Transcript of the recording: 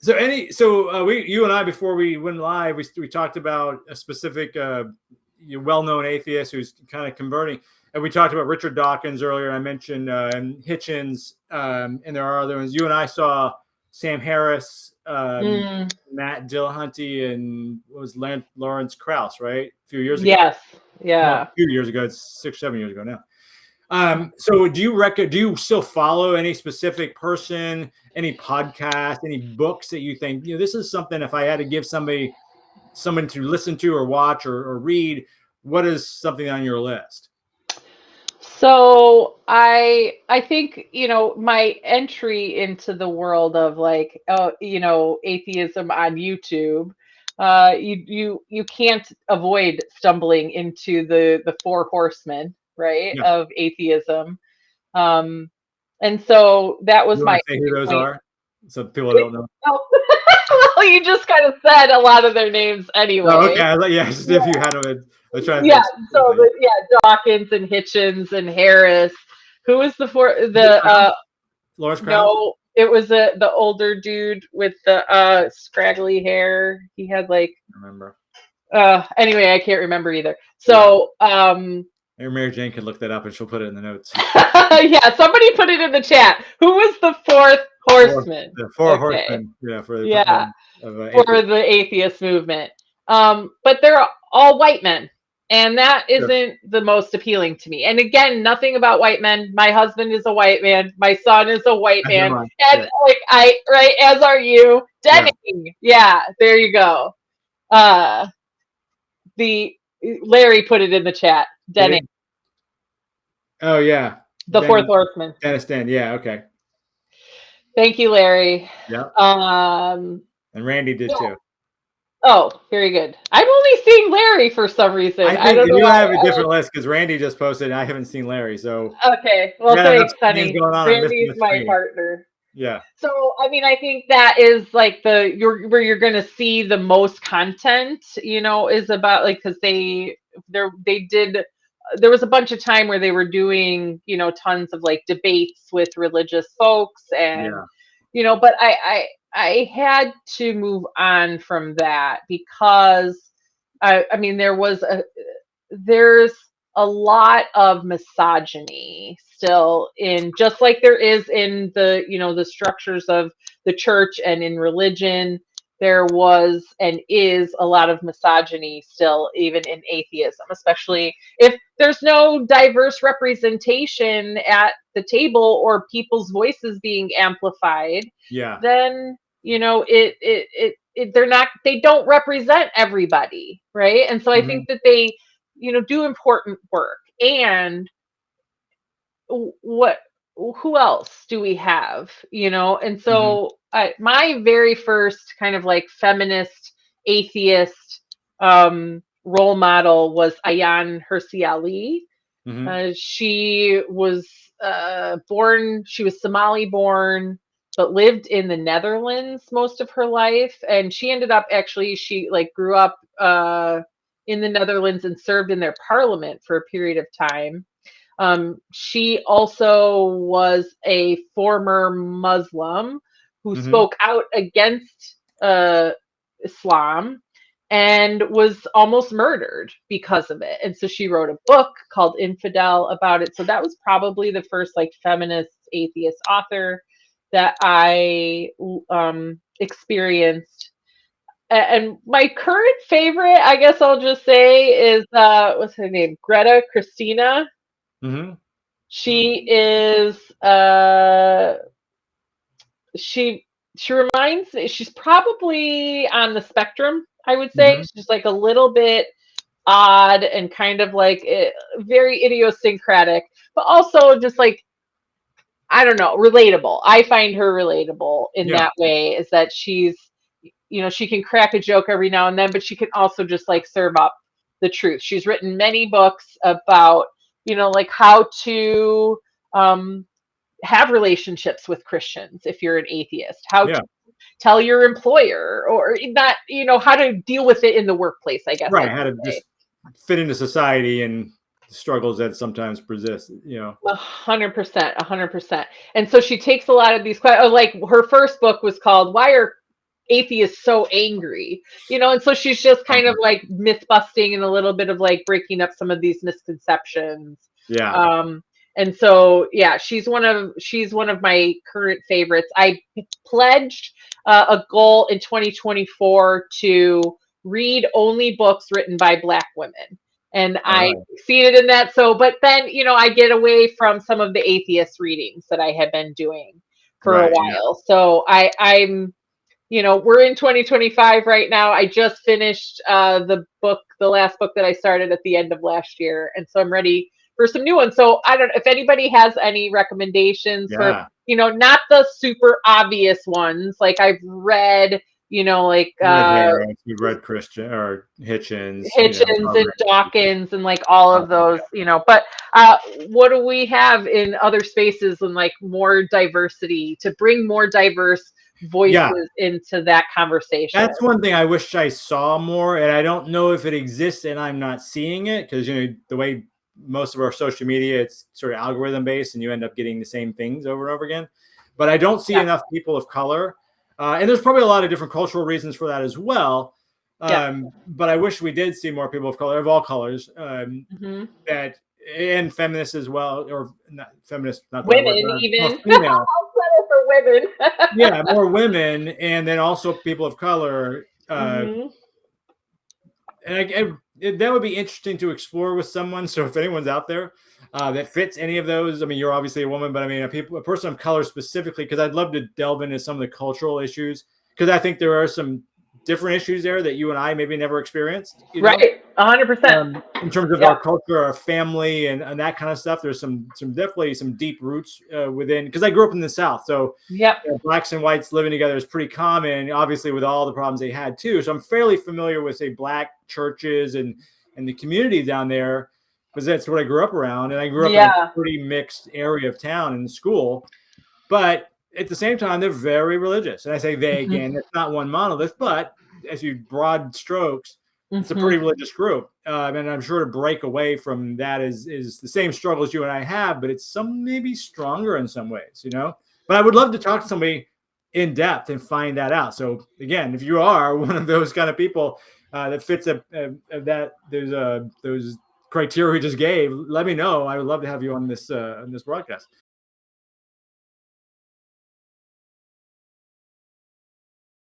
You and I, before we went live, we talked about a specific well-known atheist who's kind of converting, and we talked about Richard Dawkins earlier. I mentioned Hitchens, and there are other ones. You and I saw Sam Harris, Matt Dillahunty, and what was Lawrence Krauss, right? A few years ago. Yes, yeah, well, a few years ago. It's 6-7 years ago now. So do you still follow any specific person, any podcast, any books that you think, this is something, if I had to give someone to listen to or watch or read, what is something on your list? So I think, my entry into the world of atheism on YouTube, you can't avoid stumbling into the four horsemen, right, Yeah. of atheism. And so that was my say who those are, so people don't know. Well, you just kind of said a lot of their names anyway. Oh, okay. Just if you had them, I tried. Yeah. So Dawkins and Hitchens and Harris. Who was Lawrence Krauss? No, it was the older dude with the scraggly hair. He had I remember. Anyway, I can't remember either. So Mary Jane could look that up and she'll put it in the notes. Yeah, somebody put it in the chat. Who was the fourth horseman? The four horsemen. Yeah, for the atheist movement. But they're all white men. And that isn't the most appealing to me. And again, nothing about white men. My husband is a white man. My son is a white man. And as are you. Denning. Yeah, there you go. Larry put it in the chat. Denning. Oh yeah. The fourth horseman. Dennis Den. Yeah, okay. Thank you, Larry. Yeah. And Randy did too. Oh, very good. I'm only seeing Larry for some reason. I don't know. You have a different list because Randy just posted. And I haven't seen Larry, so. Okay. Well, thanks, honey. Randy's my partner. Yeah. So, I think that is where you're going to see the most content. Is about because they did. There was a bunch of time where they were doing tons of debates with religious folks and but I had to move on from that because there's a lot of misogyny still in, just like there is in the structures of the church and in religion. There was and is a lot of misogyny still, even in atheism, especially if there's no diverse representation at the table or people's voices being amplified. Yeah. Then they don't represent everybody, right? And so I think that they do important work. And who else do we have, and so my very first kind of feminist atheist role model was Ayaan Hirsi Ali. She was she was Somali born, but lived in the Netherlands most of her life. And she ended up she grew up in the Netherlands and served in their parliament for a period of time. She also was a former Muslim who spoke out against Islam and was almost murdered because of it. And so she wrote a book called Infidel about it. So that was probably the first feminist atheist author that I experienced. And my current favorite, I guess I'll just say, is what's her name? Greta Christina. She is she reminds me, she's probably on the spectrum, I would say. She's a little bit odd and kind of very idiosyncratic, but also just I don't know, relatable. I find her relatable in that way, is that she's she can crack a joke every now and then, but she can also just serve up the truth. She's written many books about how to have relationships with Christians if you're an atheist, how to tell your employer, or not, how to deal with it in the workplace, I guess. Right, how to just fit into society and struggles that sometimes persist, 100%. And so she takes a lot of these questions. Her first book was called "Why Are atheists so angry, and so she's just kind of like myth busting and a little bit of like breaking up some of these misconceptions. Yeah. And so yeah, she's one of my current favorites. I pledged a goal in 2024 to read only books written by Black women, and All I right. succeeded in that. So, but then I get away from some of the atheist readings that I had been doing for a Right. Yeah. while. So I'm we're in 2025 right now. I just finished the last book that I started at the end of last year, and so I'm ready for some new ones. So I don't know if anybody has any recommendations for Yeah. not the super obvious ones. Like I've read like Red Harris, you read Christian or Hitchens, Hitchens and Harvard. Dawkins and like all of those, but what do we have in other spaces and like more diversity to bring more diverse voices into that conversation? That's one thing I wish I saw more, and I don't know if it exists and I'm not seeing it, because the way most of our social media, it's sort of algorithm based and you end up getting the same things over and over again. But I don't see enough people of color. And there's probably a lot of different cultural reasons for that as well. But I wish we did see more people of color, of all colors, that, and feminists as well, or not feminists, not women, word, even female. for women. Yeah, more women, and then also people of color. And that would be interesting to explore with someone. So if anyone's out there that fits any of those, I mean, you're obviously a woman, but I mean, a person of color specifically, because I'd love to delve into some of the cultural issues, because I think there are some different issues there that you and I maybe never experienced. Right, 100%. In terms of our culture, our family, and that kind of stuff, there's some definitely some deep roots within. Because I grew up in the South, so blacks and whites living together is pretty common. Obviously, with all the problems they had too. So I'm fairly familiar with, say, black churches and the community down there, because that's what I grew up around. And I grew up in a pretty mixed area of town in school, but at the same time, they're very religious. And I say they again, it's not one monolith, but as you broad strokes, it's a pretty religious group. And I'm sure to break away from that is the same struggles you and I have, but it's maybe stronger in some ways, But I would love to talk to somebody in depth and find that out. So again, if you are one of those kind of people that fits those criteria we just gave, let me know. I would love to have you on this broadcast.